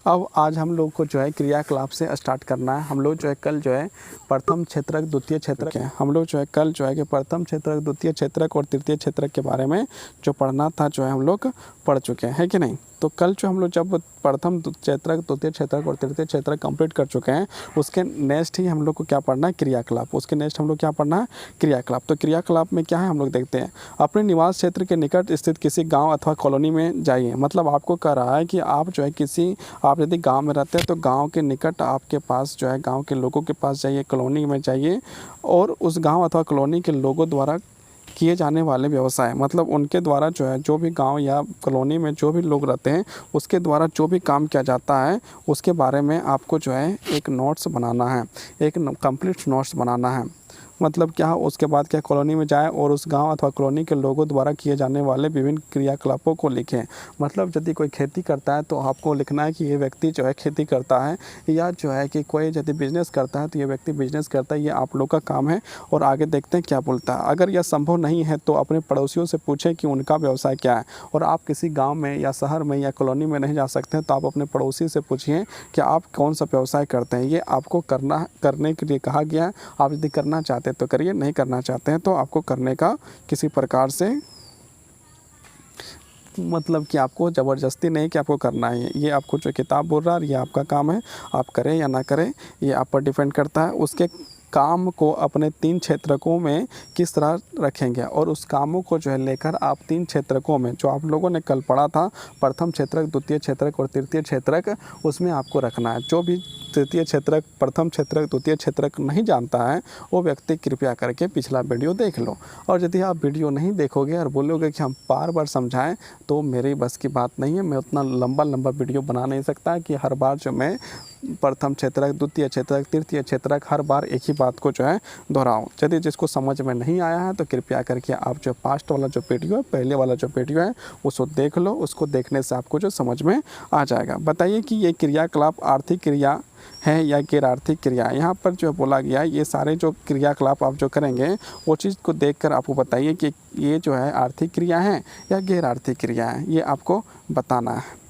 अब आज हम लोग को जो है क्रियाकलाप से स्टार्ट करना है। हम लोग जो है कल जो है प्रथम क्षेत्रक, द्वितीय क्षेत्रक है, हम लोग जो है कल जो है कि प्रथम क्षेत्रक, द्वितीय क्षेत्रक और तृतीय क्षेत्रक के बारे में जो पढ़ना था जो है हम लोग पढ़ चुके हैं, है कि नहीं। तो कल जो हम लोग जब प्रथम क्षेत्रक, द्वितीय क्षेत्रक और तृतीय क्षेत्रक कंप्लीट कर चुके हैं, उसके नेक्स्ट ही हम लोग को क्या पढ़ना है, क्रियाकलाप। उसके नेक्स्ट हम लोग क्या पढ़ना है, क्रियाकलाप। तो क्रियाकलाप में क्या है हम लोग देखते हैं। अपने निवास क्षेत्र के निकट स्थित किसी गांव अथवा कॉलोनी में जाइए। मतलब आपको कह रहा है कि आप जो है आप यदि गांव में रहते हैं तो गांव के निकट आपके पास जो है गांव के लोगों के पास जाइए, कॉलोनी में जाइए और उस गांव अथवा कॉलोनी के लोगों द्वारा किए जाने वाले व्यवसाय, मतलब उनके द्वारा जो है जो भी गांव या कॉलोनी में जो भी लोग रहते हैं उसके द्वारा जो भी काम किया जाता है उसके बारे में आपको जो है एक नोट्स बनाना है, एक कंप्लीट नोट्स बनाना है। मतलब क्या, उसके बाद क्या, कॉलोनी में जाएं और उस गांव अथवा कॉलोनी के लोगों द्वारा किए जाने वाले विभिन्न क्रियाकलापों को लिखें। मतलब यदि कोई खेती करता है तो आपको लिखना है कि ये व्यक्ति जो है खेती करता है, या जो है कि कोई यदि बिजनेस करता है तो ये व्यक्ति बिजनेस करता है। ये आप लोग का काम है। और आगे देखते हैं क्या बोलता है। अगर यह संभव नहीं है तो अपने पड़ोसियों से पूछें कि उनका व्यवसाय क्या है। और आप किसी गाँव में या शहर में या कॉलोनी में नहीं जा सकते हैं तो आप अपने पड़ोसी से पूछिए कि आप कौन सा व्यवसाय करते हैं। ये आपको करने के लिए कहा गया है। आप यदि करना चाहते तो करिए, नहीं करना चाहते हैं तो आपको करने का किसी प्रकार से मतलब कि आपको ज़बरदस्ती नहीं कि आपको करना है। ये आपको जो किताब बोल रहा है ये आपका काम है, आप करें या ना करें ये आप पर डिपेंड करता है। उसके काम को अपने 3 क्षेत्रकों में किस तरह रखेंगे और उस कामों को जो है लेकर आप 3 क्षेत्रकों में जो आप लोगों ने कल पढ़ा था, प्रथम क्षेत्रक, द्वितीय क्षेत्रक और तृतीय क्षेत्रक, उसमें आपको रखना है। जो भी तृतीय क्षेत्रक, प्रथम क्षेत्रक, द्वितीय क्षेत्रक नहीं जानता है वो व्यक्ति कृपया करके पिछला वीडियो देख लो। और यदि आप वीडियो नहीं देखोगे और बोलोगे कि हम बार बार समझाएं तो मेरी बस की बात नहीं है। मैं उतना लंबा वीडियो बना नहीं सकता कि हर बार जो मैं प्रथम क्षेत्रक, द्वितीय क्षेत्रक, तृतीय क्षेत्रक हर बार एक ही बात को जो है दोहराऊं। यदि जिसको समझ में नहीं आया है तो कृपया करके आप जो पास्ट वाला जो वीडियो है, पहले वाला जो वीडियो है उसको देख लो। उसको देखने से आपको जो समझ में आ जाएगा। बताइए कि ये क्रियाकलाप आर्थिक क्रिया है या गैर आर्थिक क्रिया। यहाँ पर जो बोला गया है ये सारे जो क्रियाकलाप आप जो करेंगे वो चीज़ को देखकर आपको बताइए कि ये जो है आर्थिक क्रिया है या गैर आर्थिक क्रिया है, ये आपको बताना है।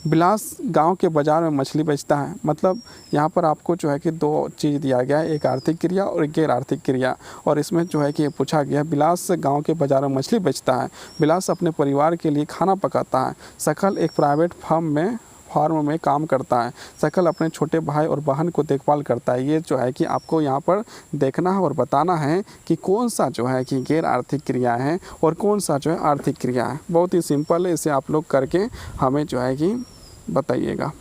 बिलास गांव के बाज़ार में मछली बेचता है। मतलब यहाँ पर आपको जो है कि 2 चीज़ दिया गया है, एक आर्थिक क्रिया और एक गैर आर्थिक क्रिया। और इसमें जो है कि पूछा गया बिलास गांव के बाज़ार में मछली बेचता है। बिलास अपने परिवार के लिए खाना पकाता है। सकल एक प्राइवेट फार्म में काम करता है। सकल अपने छोटे भाई और बहन को देखभाल करता है। ये जो है कि आपको यहाँ पर देखना है और बताना है कि कौन सा जो है कि गैर आर्थिक क्रिया है और कौन सा जो है आर्थिक क्रिया है। बहुत ही सिंपल है, इसे आप लोग करके हमें जो है कि बताइएगा।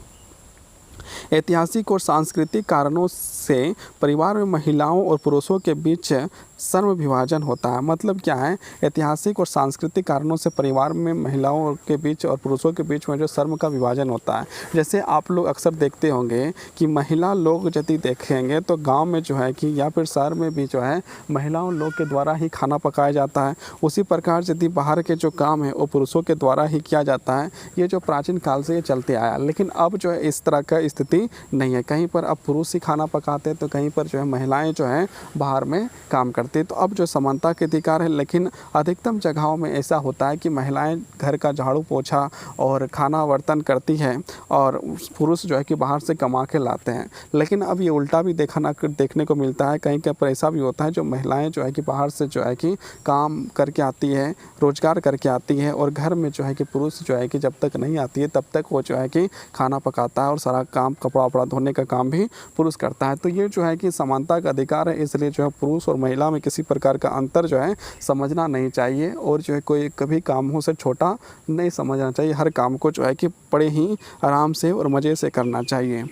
ऐतिहासिक और सांस्कृतिक कारणों से परिवार में महिलाओं और पुरुषों के बीच श्रम विभाजन होता है। मतलब क्या है, ऐतिहासिक और सांस्कृतिक कारणों से परिवार में महिलाओं के बीच और पुरुषों के बीच में जो श्रम का विभाजन होता है। जैसे आप लोग अक्सर देखते होंगे कि महिला लोग यदि देखेंगे तो गांव में जो है कि या फिर शहर में भी जो है महिलाओं लोग के द्वारा ही खाना पकाया जाता है। उसी प्रकार यदि बाहर के जो काम है वो पुरुषों के द्वारा ही किया जाता है। ये जो प्राचीन काल से ये चलते आया, लेकिन अब जो है इस तरह का स्थिति नहीं है। कहीं पर अब पुरुष ही खाना पकाते हैं तो कहीं पर जो है महिलाएँ जो हैं बाहर में काम करते। तो अब जो समानता के अधिकार है, लेकिन अधिकतम जगहों में ऐसा होता है कि महिलाएं घर का झाड़ू पोछा और खाना बर्तन करती हैं और पुरुष जो है कि बाहर से कमा के लाते हैं। लेकिन अब ये उल्टा भी देखने को मिलता है। कहीं पर ऐसा भी होता है जो महिलाएं जो है कि बाहर से जो है कि काम करके आती है, रोजगार करके आती है और घर में जो है कि पुरुष जो है कि जब तक नहीं आती है तब तक वो जो है कि खाना पकाता है और सारा काम, कपड़ा वपड़ा धोने का काम भी पुरुष करता है। तो ये जो है कि समानता का अधिकार है, इसलिए जो है पुरुष और महिला में किसी प्रकार का अंतर जो है समझना नहीं चाहिए और जो है कोई कभी कामों से छोटा नहीं समझना चाहिए। हर काम को जो है कि बड़े ही आराम से और मज़े से करना चाहिए।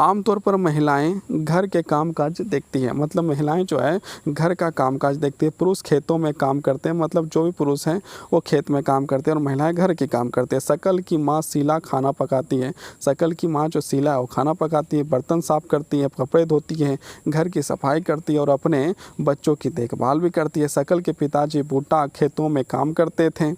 आमतौर पर महिलाएं घर के कामकाज देखती हैं। मतलब महिलाएं जो है घर का कामकाज देखती है। पुरुष खेतों में काम करते हैं। मतलब जो भी पुरुष हैं वो खेत में काम करते हैं और महिलाएं घर के काम करते हैं। सकल की माँ शीला खाना पकाती है। सकल की माँ जो शीला है वो खाना पकाती है, बर्तन साफ करती है, कपड़े धोती है, घर की सफाई करती है और अपने बच्चों की देखभाल भी करती है। सकल के पिताजी बूटा खेतों में काम करते थे।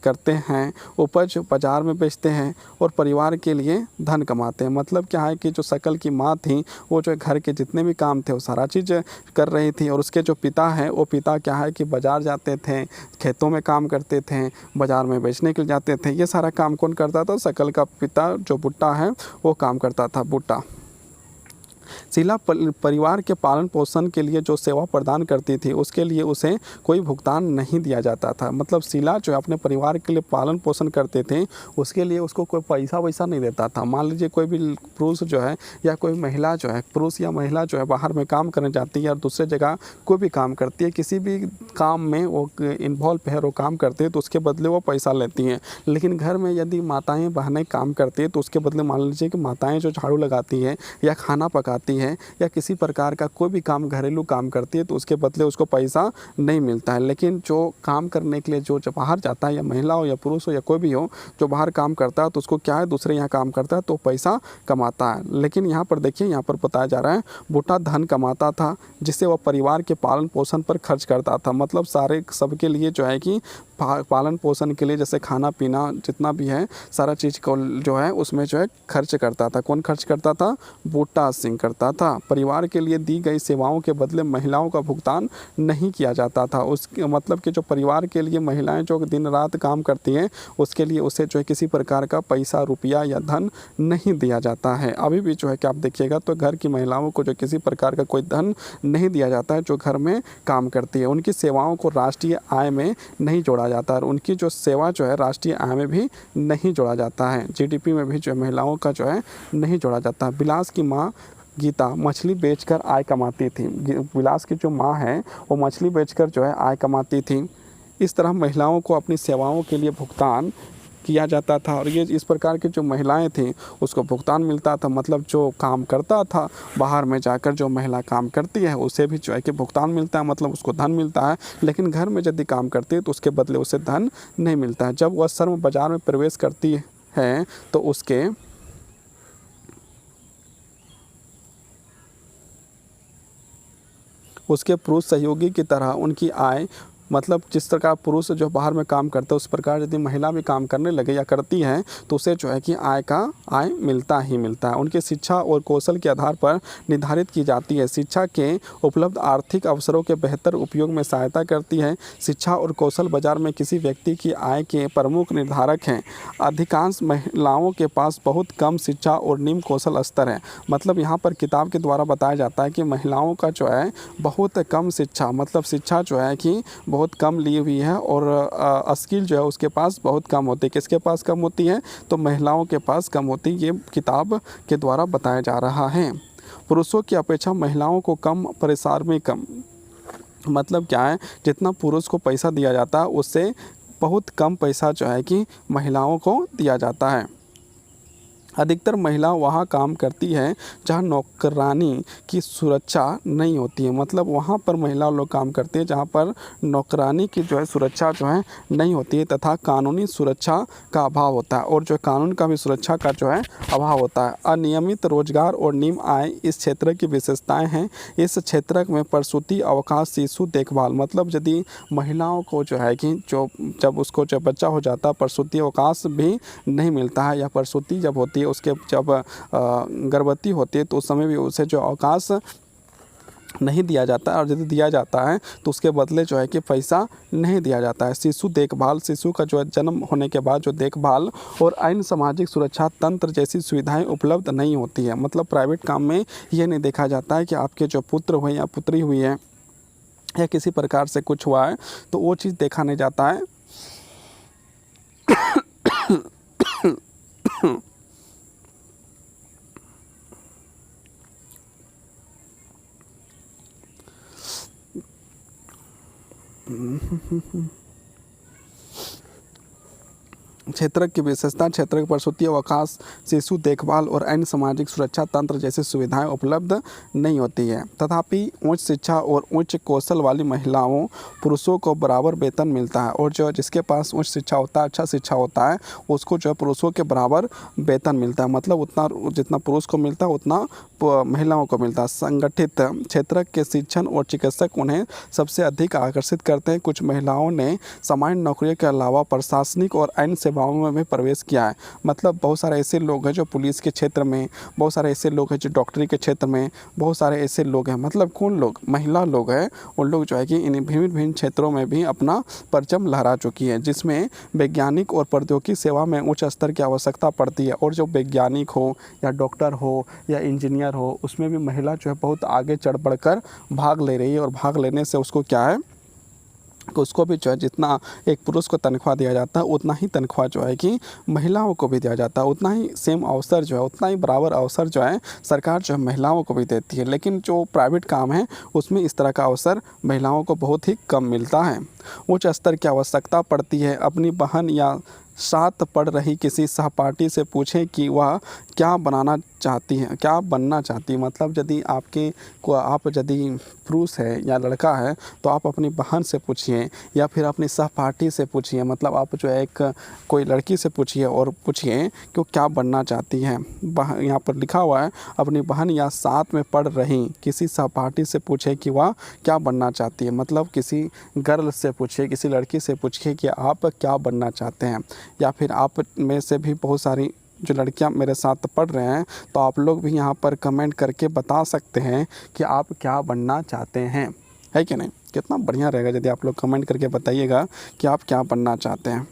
करते हैं, उपज बाज़ार में बेचते हैं और परिवार के लिए धन कमाते हैं। मतलब क्या है कि जो शकल की माँ थी वो जो घर के जितने भी काम थे वो सारा चीज़ कर रही थी, और उसके जो पिता हैं वो पिता क्या है कि बाज़ार जाते थे, खेतों में काम करते थे, बाज़ार में बेचने के लिए जाते थे। ये सारा काम कौन करता था? शकल का पिता जो बुट्टा है वो काम करता था, बुट्टा। शीला परिवार के पालन पोषण के लिए जो सेवा प्रदान करती थी उसके लिए उसे कोई भुगतान नहीं दिया जाता था। मतलब शीला जो अपने परिवार के लिए पालन पोषण करते थे उसके लिए उसको कोई पैसा वैसा नहीं देता था। मान लीजिए कोई भी पुरुष जो है या कोई महिला जो है, पुरुष या महिला जो है बाहर में काम करने जाती है और दूसरे जगह कोई भी काम करती है, किसी भी काम में वो इन्वॉल्व है, वो काम करते हैं तो उसके बदले वो पैसा लेती हैं। लेकिन घर में यदि माताएं बहनें काम करती है तो उसके बदले मान लीजिए कि माताएं जो झाड़ू लगाती है या खाना पकाती है या किसी प्रकार का कोई भी काम घरेलू काम करती है तो उसके बदले उसको पैसा नहीं मिलता है। लेकिन जो काम करने के लिए जो बाहर जाता है, या महिला हो या पुरुष हो या कोई भी हो, जो बाहर काम करता है तो उसको क्या है, दूसरे यहाँ काम करता है तो पैसा कमाता है। लेकिन यहाँ पर देखिए, यहाँ पर बताया जा रहा है बुट्टा धन कमाता था जिससे वह परिवार के पालन पोषण पर खर्च करता था। मतलब सारे सबके लिए जो है कि पालन पोषण के लिए जैसे खाना पीना जितना भी है सारा चीज़ को जो है उसमें जो है खर्च करता था। कौन खर्च करता था? बूटा सिंह करता था। परिवार के लिए दी गई सेवाओं के बदले महिलाओं का भुगतान नहीं किया जाता था। उसके मतलब कि जो परिवार के लिए महिलाएं जो दिन रात काम करती हैं उसके लिए उसे जो है किसी प्रकार का पैसा रुपया या धन नहीं दिया जाता है। अभी भी जो है कि आप देखिएगा तो घर की महिलाओं को जो किसी प्रकार का कोई धन नहीं दिया जाता है जो घर में काम करती है। उनकी सेवाओं को राष्ट्रीय आय में नहीं जोड़ा जाता है और उनकी जो सेवा जो है राष्ट्रीय आय में भी नहीं जोड़ा जाता है। जीडीपी में भी जो है महिलाओं का जो है नहीं जोड़ा जाता है। विलास की माँ गीता मछली बेचकर आय कमाती थी। विलास की जो माँ है वो मछली बेचकर जो है आय कमाती थी। इस तरह महिलाओं को अपनी सेवाओं के लिए भुगतान किया जाता था और ये इस प्रकार की जो महिलाएं थीं उसको भुगतान मिलता था। मतलब जो काम करता था बाहर में जाकर जो महिला काम करती है उसे भी जो है कि भुगतान मिलता है, मतलब उसको धन मिलता है। लेकिन घर में यदि काम करती है तो उसके बदले उसे धन नहीं मिलता है। जब वह श्रम बाजार में प्रवेश करती है तो उसके पुरुष सहयोगी की तरह उनकी आय, मतलब जिस प्रकार पुरुष जो बाहर में काम करते हैं उस प्रकार यदि महिला भी काम करने लगे या करती है तो उसे जो है कि आय मिलता ही मिलता है। उनकी शिक्षा और कौशल के आधार पर निर्धारित की जाती है। शिक्षा के उपलब्ध आर्थिक अवसरों के बेहतर उपयोग में सहायता करती है। शिक्षा और कौशल बाजार में किसी व्यक्ति की आय के प्रमुख निर्धारक हैं। अधिकांश महिलाओं के पास बहुत कम शिक्षा और निम्न कौशल स्तर है। मतलब यहाँ पर किताब के द्वारा बताया जाता है कि महिलाओं का जो है बहुत कम शिक्षा, मतलब शिक्षा जो है कि बहुत कम ली हुई है और स्किल जो है उसके पास बहुत कम होती है। किसके पास कम होती है? तो महिलाओं के पास कम होती है। ये किताब के द्वारा बताया जा रहा है। पुरुषों की अपेक्षा महिलाओं को कम पारिश्रमिक, मतलब क्या है, जितना पुरुष को पैसा दिया जाता है उससे बहुत कम पैसा जो है कि महिलाओं को दिया जाता है। अधिकतर महिला वहाँ काम करती है जहाँ नौकरानी की सुरक्षा नहीं होती है। मतलब वहाँ पर महिला लोग काम करती है जहाँ पर नौकरानी की जो है सुरक्षा जो है नहीं होती है तथा कानूनी सुरक्षा का अभाव होता है और जो कानून का भी सुरक्षा का जो है अभाव होता है। अनियमित रोजगार और निम्न आय इस क्षेत्र की विशेषताएँ हैं। इस क्षेत्र में प्रसूति अवकाश, शिशु देखभाल, मतलब यदि महिलाओं को जो है कि जब उसको जब बच्चा हो जाता है प्रसूति अवकाश भी नहीं मिलता है, या प्रसूति जब होती है उसके जब गर्भवती होती है तो उस समय भी उसे जो अवकाश नहीं दिया जाता है और यदि दिया जाता है तो उसके बदले जो है कि पैसा नहीं दिया जाता है। शिशु देखभाल, शिशु का जो है जन्म होने के बाद जो देखभाल और अन्य सामाजिक सुरक्षा तंत्र जैसी सुविधाएं उपलब्ध नहीं होती है। मतलब प्राइवेट काम में ये नहीं देखा जाता है कि आपके जो पुत्र हुए या पुत्री हुई है या किसी प्रकार से कुछ हुआ है तो वो चीज़ देखा नहीं जाता है। क्षेत्र की विशेषता क्षेत्र के प्रसूति अवकाश, शिशु देखभाल और अन्य सामाजिक सुरक्षा तंत्र जैसी सुविधाएं उपलब्ध नहीं होती है। तथापि उच्च शिक्षा और उच्च कौशल वाली महिलाओं पुरुषों को बराबर वेतन मिलता है, और जो जिसके पास उच्च शिक्षा होता है, अच्छा शिक्षा होता है, उसको जो है पुरुषों के बराबर वेतन मिलता है। मतलब उतना जितना पुरुष को मिलता है उतना महिलाओं को मिलता है। संगठित क्षेत्र के शिक्षण और चिकित्सक उन्हें सबसे अधिक आकर्षित करते हैं। कुछ महिलाओं ने सामान्य नौकरियों के अलावा प्रशासनिक और अन्य सेवाओं में भी प्रवेश किया है। मतलब बहुत सारे ऐसे लोग हैं जो पुलिस के क्षेत्र में, बहुत सारे ऐसे लोग हैं जो डॉक्टरी के क्षेत्र में, बहुत सारे ऐसे लोग हैं। मतलब कौन लोग? महिला लोग हैं। उन लोग जो है कि इन भिन्न भिन्न क्षेत्रों में भी अपना परचम लहरा चुकी है, जिसमें वैज्ञानिक और प्रौद्योगिकी सेवा में उच्च स्तर की आवश्यकता पड़ती है। और जो वैज्ञानिक हो या डॉक्टर हो या इंजीनियर हो, उसमें भी महिला जो है बहुत आगे चढ़ बढ़कर भाग ले रही है। और भाग लेने से उसको क्या है कि उसको भी जो है जितना एक पुरुष को तनख्वाह दिया जाता है उतना ही तनख्वाह जो है कि महिलाओं को भी दिया जाता है। उतना ही सेम अवसर जो है, उतना ही बराबर अवसर जो है सरकार जो है महिलाओं को भी देती है। लेकिन जो प्राइवेट काम है उसमें इस तरह का अवसर महिलाओं को बहुत ही कम मिलता है। उच्च स्तर की आवश्यकता पड़ती है। अपनी बहन या साथ पढ़ रही किसी सहपाठी से पूछें कि वह क्या बनाना चाहती हैं, क्या बनना चाहती है। मतलब यदि आपके को आप यदि पुरुष है या लड़का है तो आप अपनी बहन से पूछिए या फिर अपनी सहपाठी से पूछिए। मतलब आप जो है एक कोई लड़की से पूछिए और पूछिए कि वो क्या बनना चाहती है। यहाँ पर लिखा हुआ है अपनी बहन या साथ में पढ़ रही किसी सहपाठी से पूछे कि वह क्या बनना चाहती है। मतलब किसी गर्ल से पूछिए, किसी लड़की से पूछिए कि आप क्या बनना चाहते हैं। या फिर आप में से भी बहुत सारी जो लड़कियां मेरे साथ पढ़ रहे हैं तो आप लोग भी यहाँ पर कमेंट करके बता सकते हैं कि आप क्या बनना चाहते हैं, है कि नहीं। कितना बढ़िया रहेगा यदि आप लोग कमेंट करके बताइएगा कि आप क्या बनना चाहते हैं।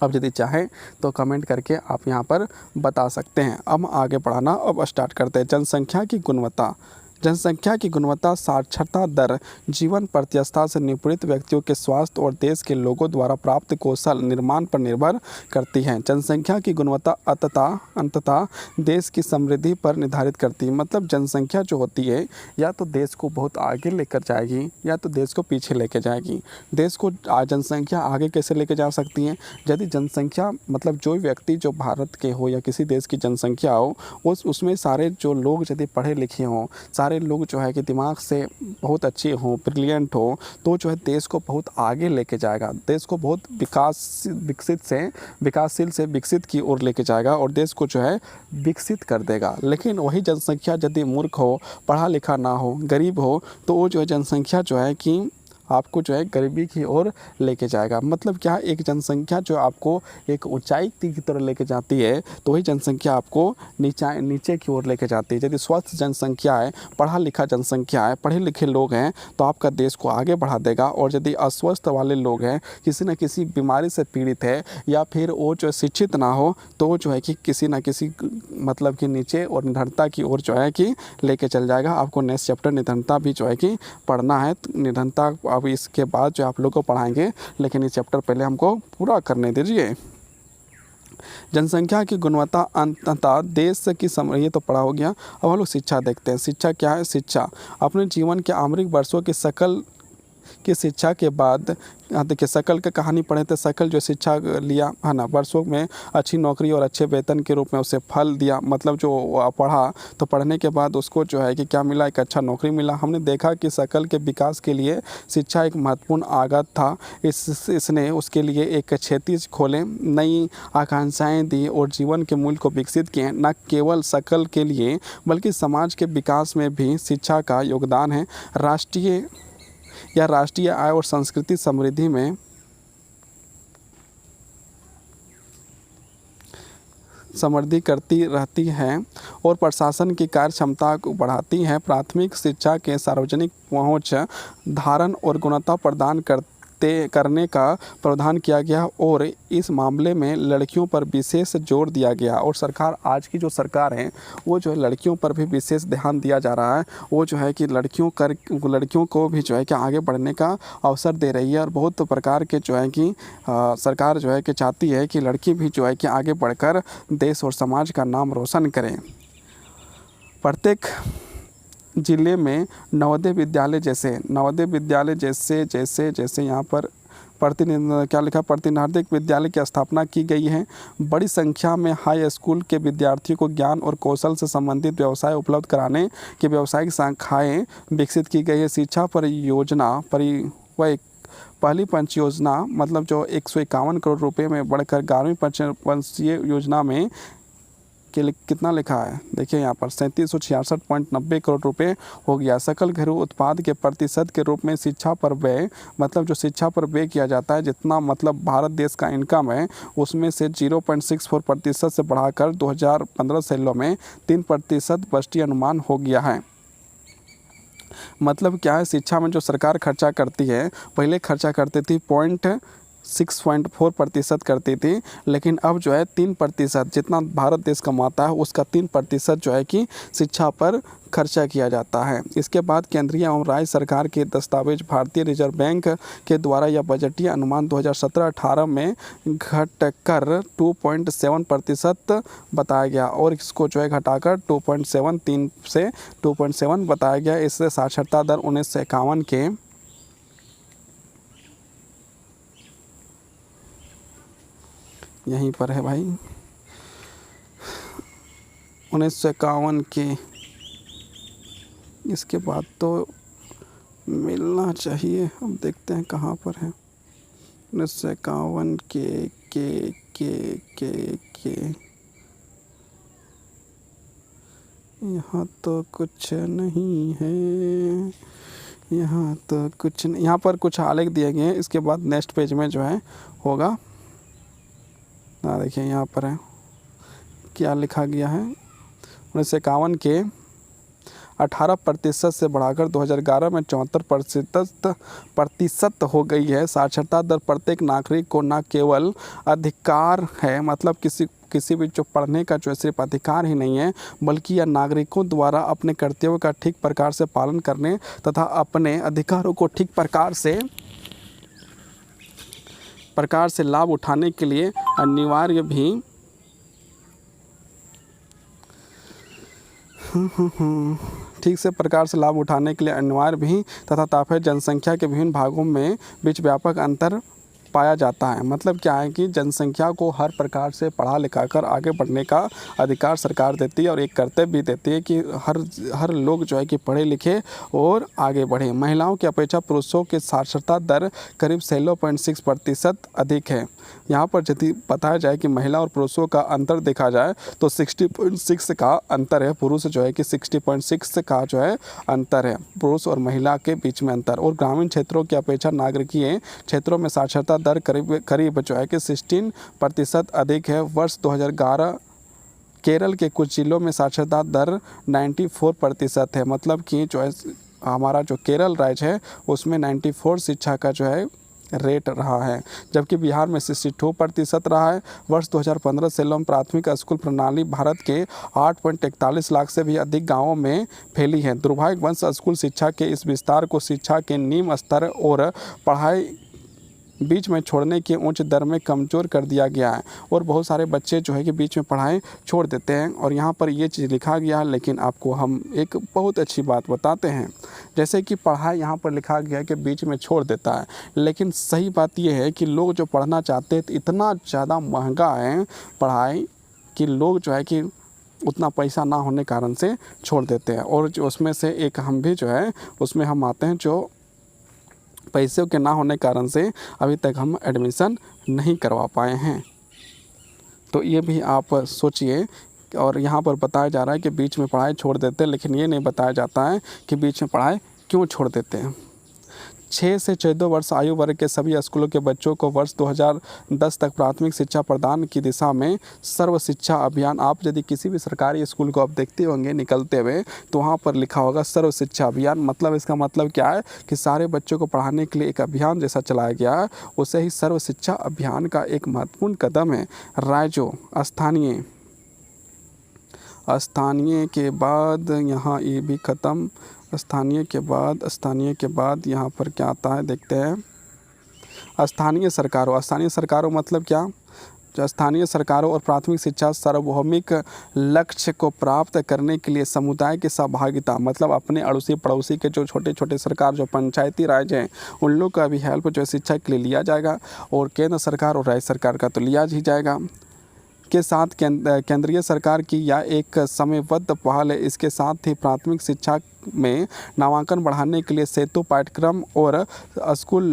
अब यदि चाहें तो कमेंट करके आप यहाँ पर बता सकते हैं। अब आगे बढ़ाना, अब स्टार्ट करते हैं। जनसंख्या की गुणवत्ता। जनसंख्या की गुणवत्ता साक्षरता दर, जीवन प्रत्याशा से निपीड़ित व्यक्तियों के स्वास्थ्य और देश के लोगों द्वारा प्राप्त कौशल निर्माण पर निर्भर करती है। जनसंख्या की गुणवत्ता अंततः देश की समृद्धि पर निर्धारित करती है। मतलब जनसंख्या जो होती है या तो देश को बहुत आगे लेकर जाएगी या तो देश को पीछे लेकर जाएगी। देश को जनसंख्या आगे कैसे लेकर जा सकती है? यदि जनसंख्या मतलब जो व्यक्ति जो भारत के हो या किसी देश की जनसंख्या हो, उसमें सारे जो लोग यदि पढ़े लिखे हों, सारे लोग जो है कि दिमाग से बहुत अच्छे हों, ब्रिलियंट हो, तो जो है देश को बहुत आगे लेके जाएगा। देश को बहुत विकासशील से विकसित की ओर लेके जाएगा और देश को जो है विकसित कर देगा। लेकिन वही जनसंख्या यदि मूर्ख हो, पढ़ा लिखा ना हो, गरीब हो, तो वो जो है जनसंख्या जो है कि आपको जो है गरीबी की ओर लेके जाएगा। मतलब क्या, एक जनसंख्या जो आपको एक ऊंचाई की तरह लेके जाती है तो वही जनसंख्या आपको नीचे की ओर लेके जाती है। यदि स्वस्थ जनसंख्या है, पढ़ा लिखा जनसंख्या है, पढ़े लिखे लोग हैं तो आपका देश को आगे बढ़ा देगा। और यदि अस्वस्थ वाले लोग हैं, किसी न किसी बीमारी से पीड़ित है या फिर वो जो शिक्षित ना हो, तो जो है कि किसी न किसी मतलब कि नीचे और निधनता की ओर जो है कि लेके चल जाएगा। आपको नेक्स्ट चैप्टर निधनता भी जो है कि पढ़ना है। निधनता अब इसके बाद जो आप लोग को पढ़ाएंगे, लेकिन ये चैप्टर पहले हमको पूरा करने दीजिए। जनसंख्या की गुणवत्ता अंततः देश की ये तो पढ़ा हो गया। अब हम लोग शिक्षा देखते हैं। शिक्षा क्या है? शिक्षा अपने जीवन के आमरिक वर्षों की सकल की शिक्षा के बाद, देखिए सकल की कहानी पढ़े थे। सकल जो शिक्षा लिया है ना, वर्षों में अच्छी नौकरी और अच्छे वेतन के रूप में उसे फल दिया। मतलब जो पढ़ा तो पढ़ने के बाद उसको जो है कि क्या मिला? एक अच्छा नौकरी मिला। हमने देखा कि सकल के विकास के लिए शिक्षा एक महत्वपूर्ण आगत था। इसने उसके लिए एक क्षितिज खोले, नई आकांक्षाएं दी और जीवन के मूल्य को विकसित किए। न केवल सकल के लिए बल्कि समाज के विकास में भी शिक्षा का योगदान है। राष्ट्रीय आय और संस्कृति समृद्धि में समृद्धि करती रहती है और प्रशासन की कार्य क्षमता को बढ़ाती है। प्राथमिक शिक्षा के सार्वजनिक पहुंच, धारण और गुणवत्ता प्रदान करने का प्रावधान किया गया और इस मामले में लड़कियों पर विशेष जोर दिया गया। और सरकार, आज की जो सरकार है वो जो है लड़कियों पर भी विशेष ध्यान दिया जा रहा है। वो जो है कि लड़कियों को भी जो है कि आगे बढ़ने का अवसर दे रही है। और बहुत प्रकार के जो है कि सरकार जो है कि चाहती है कि लड़की भी जो है कि आगे बढ़कर देश और समाज का नाम रोशन करें। प्रत्येक जिले में नवोदय विद्यालय जैसे यहाँ पर क्या लिखा, प्रतिनिधिक विद्यालय की स्थापना की गई है। बड़ी संख्या में हाई स्कूल के विद्यार्थियों को ज्ञान और कौशल से संबंधित व्यवसाय उपलब्ध कराने की व्यावसायिक शाखाएं विकसित की गई है। शिक्षा परियोजना परिवय पहली पंच योजना मतलब जो 151 करोड़ रुपए में बढ़कर 11वीं पंचवर्षीय योजना में कितना लिखा है, देखिए यहाँ पर 3766.90 करोड़ रुपए हो गया। सकल घरेलू उत्पाद के प्रतिशत के रूप में शिक्षा पर व्यय मतलब जो शिक्षा पर व्यय किया जाता है, जितना मतलब भारत देश का इनकम है उसमें से 0.64% से बढ़ाकर 2015-16 में 3% बजटीय अनुमान हो गया है। मतलब क्या है, शिक्षा में जो सरकार खर्चा करती है, पहले खर्चा करती थी 6.4% करती थी, लेकिन अब जो है 3% जितना भारत देश कमाता है उसका 3% जो है कि शिक्षा पर खर्चा किया जाता है। इसके बाद केंद्रीय एवं राज्य सरकार के दस्तावेज भारतीय रिजर्व बैंक के द्वारा यह बजटीय अनुमान 2017-18 में घटकर 2.7% बताया गया और इसको जो है घटाकर 2.73 से 2.7 बताया गया। इससे साक्षरता दर 1951 के यहीं पर है भाई, 1951 के, इसके बाद तो मिलना चाहिए। अब देखते हैं कहाँ पर है। 1951 के यहाँ तो कुछ नहीं है, यहाँ तो कुछ नहीं, यहाँ पर कुछ आलेख दिए गए हैं। इसके बाद नेक्स्ट पेज में जो है होगा ना, देखिए यहाँ पर है क्या लिखा गया है। 1951 के 18% से बढ़ाकर 2011 में 74% हो गई है। साक्षरता दर प्रत्येक नागरिक को न केवल अधिकार है, मतलब किसी भी जो पढ़ने का जो सिर्फ अधिकार ही नहीं है, बल्कि यह नागरिकों द्वारा अपने कर्तव्यों का ठीक प्रकार से पालन करने तथा अपने अधिकारों को ठीक प्रकार से लाभ उठाने के लिए अनिवार्य भी ठीक से प्रकार से लाभ उठाने के लिए अनिवार्य भी तथा तापीय जनसंख्या के विभिन्न भागों में बीच व्यापक अंतर पाया जाता है। मतलब क्या है कि जनसंख्या को हर प्रकार से पढ़ा लिखा कर आगे बढ़ने का अधिकार सरकार देती है और एक कर्तव्य भी देती है कि हर लोग जो है कि पढ़े लिखे और आगे बढ़े। महिलाओं की अपेक्षा पुरुषों की साक्षरता दर करीब 16.6% अधिक है। यहाँ पर यदि बताया जाए कि महिला और पुरुषों का अंतर देखा जाए तो 60.6 का अंतर है, पुरुष जो है कि 60.6 का जो है अंतर है, पुरुष और महिला के बीच में अंतर। और ग्रामीण क्षेत्रों की अपेक्षा नागरिकीय क्षेत्रों में साक्षरता दर करीब जो है कि 16% अधिक है। वर्ष 2011 केरल के कुछ जिलों में साक्षरता दर 94% है। मतलब कि जो है हमारा जो केरल राज्य है उसमें 94 शिक्षा का जो है रेट रहा है, जबकि बिहार में 62% रहा है। वर्ष 2015-16 में प्राथमिक स्कूल प्रणाली भारत के 8.41 लाख से भी अधिक गांवों में फैली है। दुर्भाग्यवश स्कूल शिक्षा के इस विस्तार को शिक्षा के निम्न स्तर और पढ़ाई बीच में छोड़ने के उच्च दर में कमज़ोर कर दिया गया है और बहुत सारे बच्चे जो है कि बीच में पढ़ाई छोड़ देते हैं। और यहाँ पर ये चीज़ लिखा गया है, लेकिन आपको हम एक बहुत अच्छी बात बताते हैं, जैसे कि पढ़ाई यहाँ पर लिखा गया है कि बीच में छोड़ देता है, लेकिन सही बात ये है कि लोग जो पढ़ना चाहते हैं इतना ज़्यादा महंगा है पढ़ाई कि लोग जो है कि उतना पैसा ना होने कारण से छोड़ देते हैं। और जो उसमें से एक हम भी जो है उसमें हम आते हैं, जो पैसे के ना होने कारण से अभी तक हम एडमिशन नहीं करवा पाए हैं। तो ये भी आप सोचिए। और यहाँ पर बताया जा रहा है कि बीच में पढ़ाई छोड़ देते हैं, लेकिन ये नहीं बताया जाता है कि बीच में पढ़ाई क्यों छोड़ देते हैं। 6 से 14 वर्ष आयु वर्ग के सभी स्कूलों के बच्चों को वर्ष 2010 तक प्राथमिक शिक्षा प्रदान की दिशा में सर्व शिक्षा अभियान, आप यदि किसी भी सरकारी स्कूल को आप देखते होंगे निकलते हुए तो वहाँ पर लिखा होगा सर्व शिक्षा अभियान। मतलब इसका मतलब क्या है कि सारे बच्चों को पढ़ाने के लिए एक अभियान जैसा चलाया गया है, उसे ही सर्व शिक्षा अभियान का एक महत्वपूर्ण कदम है। राज्यों स्थानीय के बाद यहाँ ये भी ख़त्म, स्थानीय के बाद यहाँ पर क्या आता है देखते हैं। स्थानीय सरकारों मतलब क्या, जो स्थानीय सरकारों और प्राथमिक शिक्षा सार्वभौमिक लक्ष्य को प्राप्त करने के लिए समुदाय की सहभागिता, मतलब अपने अड़ोसी पड़ोसी के जो छोटे छोटे सरकार जो पंचायती राज हैं उन लोग का भी हेल्प जो है शिक्षा के लिए लिया जाएगा, और केंद्र सरकार और राज्य सरकार का तो लिया ही जाएगा के साथ केंद्रीय सरकार की यह एक समयबद्ध पहल है। इसके साथ ही प्राथमिक शिक्षा में नामांकन बढ़ाने के लिए सेतु पाठ्यक्रम और स्कूल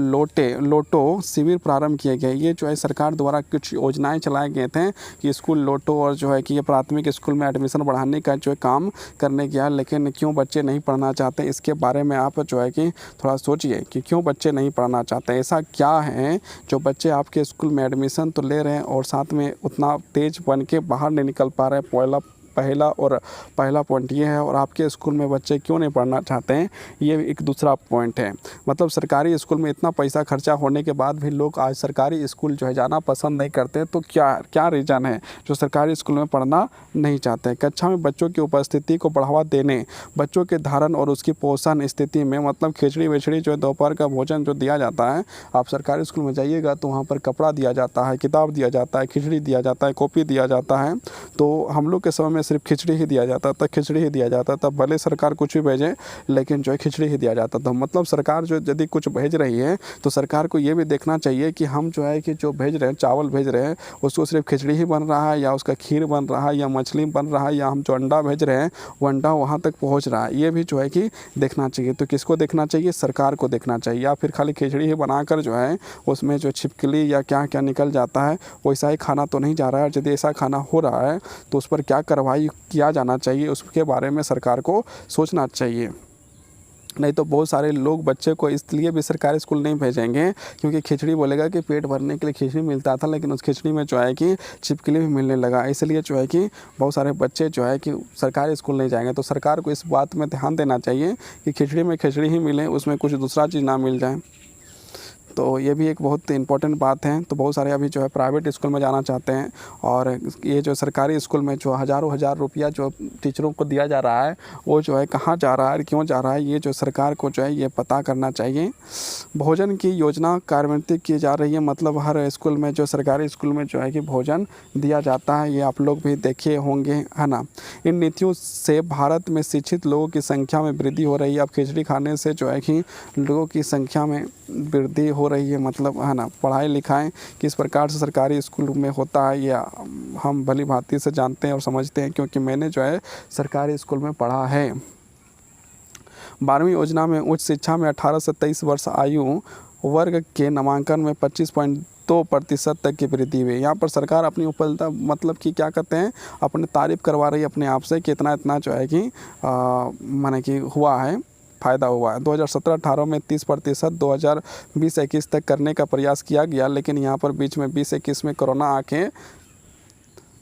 लोटो शिविर प्रारंभ किए गए। ये जो है सरकार द्वारा कुछ योजनाएं चलाए गए थे कि स्कूल लोटो और जो है कि ये प्राथमिक स्कूल में एडमिशन बढ़ाने का जो है काम करने गया, लेकिन क्यों बच्चे नहीं पढ़ना चाहते, इसके बारे में आप जो है कि थोड़ा सोचिए कि क्यों बच्चे नहीं पढ़ना चाहते। ऐसा क्या है जो बच्चे आपके स्कूल में एडमिशन तो ले रहे हैं और साथ में उतना तेज बन के बाहर नहीं निकल पा रहे हैं। पहला पॉइंट ये है। और आपके स्कूल में बच्चे क्यों नहीं पढ़ना चाहते हैं, ये एक दूसरा पॉइंट है। मतलब सरकारी स्कूल में इतना पैसा खर्चा होने के बाद भी लोग आज सरकारी स्कूल जो है जाना पसंद नहीं करते, तो क्या रीज़न है जो सरकारी स्कूल में पढ़ना नहीं चाहते। कक्षा में बच्चों की उपस्थिति को बढ़ावा देने, बच्चों के धारण और उसकी पोषण स्थिति में, मतलब खिचड़ी विचड़ी जो है दोपहर का भोजन जो दिया जाता है, आप सरकारी स्कूल में जाइएगा तो वहाँ पर कपड़ा दिया जाता है, किताब दिया जाता है, खिचड़ी दिया जाता है, कॉपी दिया जाता है। तो हम लोग के समय में सिर्फ खिचड़ी ही दिया जाता था, खिचड़ी ही दिया जाता था, भले सरकार कुछ भी भेजे लेकिन जो है खिचड़ी ही दिया जाता था। मतलब सरकार जो यदि कुछ भेज रही है तो सरकार को ये भी देखना चाहिए कि हम जो है कि जो भेज रहे हैं, चावल भेज रहे हैं, उसको सिर्फ खिचड़ी ही बन रहा है या उसका खीर बन रहा है या मछली बन रहा है, या हम जो अंडा भेज रहे हैं वो अंडा वहाँ तक पहुँच रहा है, ये भी जो है कि देखना चाहिए। तो किसको देखना चाहिए, सरकार को देखना चाहिए। या फिर खाली खिचड़ी ही बनाकर जो है उसमें जो छिपकली या क्या क्या निकल जाता है वैसा ही खाना तो नहीं जा रहा है। यदि ऐसा खाना हो रहा है तो उस पर क्या कार्रवाई किया जाना चाहिए, उसके बारे में सरकार को सोचना चाहिए। नहीं तो बहुत सारे लोग बच्चे को इसलिए भी सरकारी स्कूल नहीं भेजेंगे क्योंकि खिचड़ी बोलेगा कि पेट भरने के लिए खिचड़ी मिलता था, लेकिन उस खिचड़ी में जो है कि छिपकली भी मिलने लगा, इसलिए जो है कि बहुत सारे बच्चे जो है कि सरकारी स्कूल नहीं जाएंगे। तो सरकार को इस बात में ध्यान देना चाहिए कि खिचड़ी में खिचड़ी ही मिले, उसमें कुछ दूसरा चीज़ ना मिल जाए। तो ये भी एक बहुत इंपॉर्टेंट बात है। तो बहुत सारे अभी जो है प्राइवेट स्कूल में जाना चाहते हैं, और ये जो सरकारी स्कूल में जो हज़ारों हज़ार रुपया जो टीचरों को दिया जा रहा है वो जो है कहाँ जा रहा है, क्यों जा रहा है, ये जो सरकार को जो है ये पता करना चाहिए। भोजन की योजना कार्यान्वित की जा रही है, मतलब हर स्कूल में जो सरकारी स्कूल में जो है कि भोजन दिया जाता है, ये आप लोग भी देखे होंगे, है ना। इन नीतियों से भारत में शिक्षित लोगों की संख्या में वृद्धि हो रही है। अब खिचड़ी खाने से जो है कि लोगों की संख्या में वृद्धि हो रही है, मतलब है ना। पढ़ाई लिखाई किस प्रकार से सरकारी स्कूल में होता है ये हम भली भांति से जानते हैं और समझते हैं, क्योंकि मैंने जो है सरकारी स्कूल में पढ़ा है। 12वीं योजना में उच्च शिक्षा में 18 से 23 वर्ष आयु वर्ग के नामांकन में 25.2% तक की वृद्धि हुई। यहाँ पर सरकार अपनी उपलब्धता, मतलब कि क्या कहते हैं, अपने तारीफ़ करवा रही है अपने आप से कि इतना जो है कि माने कि हुआ है, फ़ायदा हुआ है। 2017-18 में 30%, 2020-21 तक करने का प्रयास किया गया, लेकिन यहाँ पर बीच में 20-21 में कोरोना आके,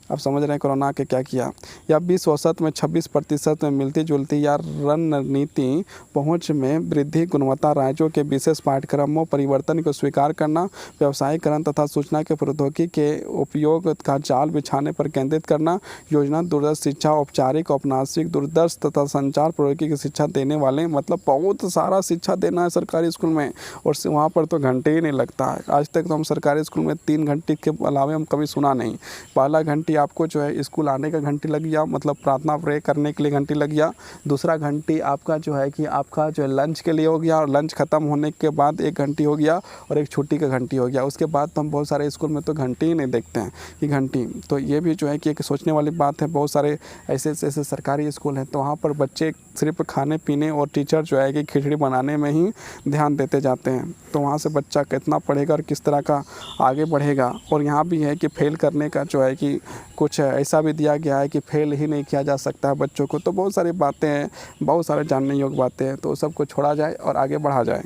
आप समझ रहे हैं कोरोना के क्या किया। या 20 औसत में 26% में मिलती जुलती या रणनीति पहुंच में वृद्धि, गुणवत्ता, राज्यों के विशेष पाठ्यक्रमों परिवर्तन को स्वीकार करना, व्यवसायीकरण तथा सूचना के प्रौद्योगिकी के उपयोग का जाल बिछाने पर केंद्रित करना, योजना दूरदर्श शिक्षा, औपचारिक औपन्यासिक दूरदर्श तथा संचार प्रौद्योगिकी की शिक्षा देने वाले, मतलब बहुत सारा शिक्षा देना है सरकारी स्कूल में, और वहाँ पर तो घंटे ही नहीं लगता है। आज तक तो हम सरकारी स्कूल में 3 घंटे के अलावा हम कभी सुना नहीं। पहला घंटी आपको जो है स्कूल आने का घंटी लग गया, मतलब प्रार्थना प्रे करने के लिए घंटी लग गया। दूसरा घंटी आपका जो है कि आपका जो है लंच के लिए हो गया, और लंच ख़त्म होने के बाद 1 घंटी हो गया, और एक छुट्टी का घंटी हो गया। उसके बाद तो हम बहुत सारे स्कूल में तो घंटी ही नहीं देखते हैं कि घंटी। तो ये भी जो है कि एक सोचने वाली बात है। बहुत सारे ऐसे सरकारी स्कूल हैं तो वहाँ पर बच्चे सिर्फ खाने पीने और टीचर जो है कि खिचड़ी बनाने में ही ध्यान देते जाते हैं। तो वहाँ से बच्चा कितना पढ़ेगा और किस तरह का आगे बढ़ेगा। और यहाँ भी है कि फेल करने का जो है कि कुछ ऐसा भी दिया गया है कि फेल ही नहीं किया जा सकता है बच्चों को। तो बहुत सारी बातें हैं, बहुत सारे जानने योग्य बातें हैं, तो सबको छोड़ा जाए और आगे बढ़ा जाए।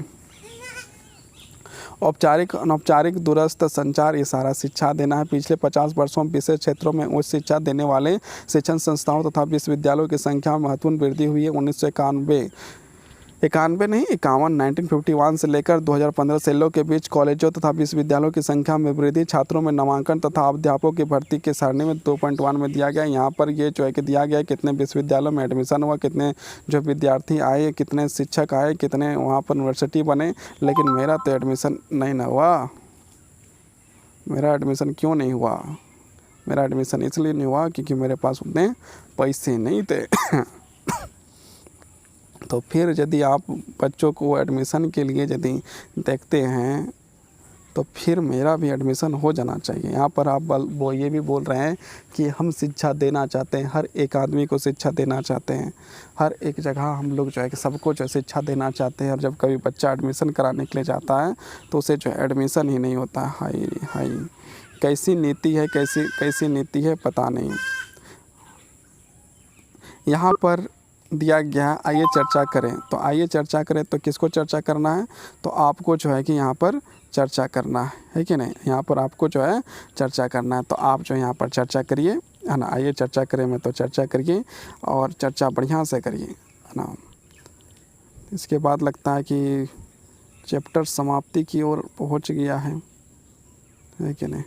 औपचारिक अनौपचारिक दूरस्थ संचार, ये सारा शिक्षा देना है। पिछले 50 वर्षों में विशेष क्षेत्रों में उच्च शिक्षा देने वाले शिक्षण संस्थाओं तथा विश्वविद्यालयों की संख्या में महत्वपूर्ण वृद्धि हुई है। 1951 से लेकर 2015 सेलों के बीच कॉलेजों तथा विश्वविद्यालयों की संख्या में वृद्धि, छात्रों में नामांकन तथा अध्यापकों की भर्ती के सारणी में 2.1 में दिया गया। यहाँ पर ये जो है कि दिया गया कितने विश्वविद्यालयों में एडमिशन हुआ, कितने जो विद्यार्थी आए, कितने शिक्षक आए, कितने वहाँ पर यूनिवर्सिटी बने। लेकिन मेरा तो एडमिशन नहीं ना हुआ, मेरा एडमिशन क्यों नहीं हुआ? मेरा एडमिशन इसलिए नहीं हुआ क्योंकि मेरे पास उतने पैसे नहीं थे। तो फिर यदि आप बच्चों को एडमिशन के लिए यदि देखते हैं तो फिर मेरा भी एडमिशन हो जाना चाहिए। यहाँ पर आप वो ये भी बोल रहे हैं कि हम शिक्षा देना चाहते हैं, हर एक आदमी को शिक्षा देना चाहते हैं, हर एक जगह हम लोग जो है कि सबको जो है शिक्षा देना चाहते हैं, और जब कभी बच्चा एडमिशन कराने के लिए जाता है तो उसे जो है एडमिशन ही नहीं होता। हाय हाय, कैसी नीति है, कैसी नीति है पता नहीं। यहाँ पर दिया गया है आइए चर्चा करें, तो आइए चर्चा करें तो किसको चर्चा करना है? तो आपको जो है कि यहाँ पर चर्चा करना है कि नहीं? यहाँ पर आपको जो है चर्चा करना है, तो आप जो है यहाँ पर चर्चा करिए, है ना। आइए चर्चा करें में तो चर्चा करिए और चर्चा बढ़िया से करिए, है ना। इसके बाद लगता है कि चैप्टर समाप्ति की ओर पहुँच गया है कि नहीं?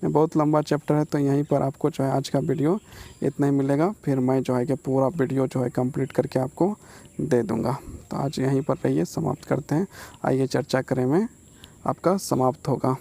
ये बहुत लंबा चैप्टर है, तो यहीं पर आपको जो है आज का वीडियो इतना ही मिलेगा। फिर मैं जो है कि पूरा वीडियो जो है कंप्लीट करके आपको दे दूँगा। तो आज यहीं पर रहिए, समाप्त करते हैं। आइए चर्चा करें में आपका समाप्त होगा।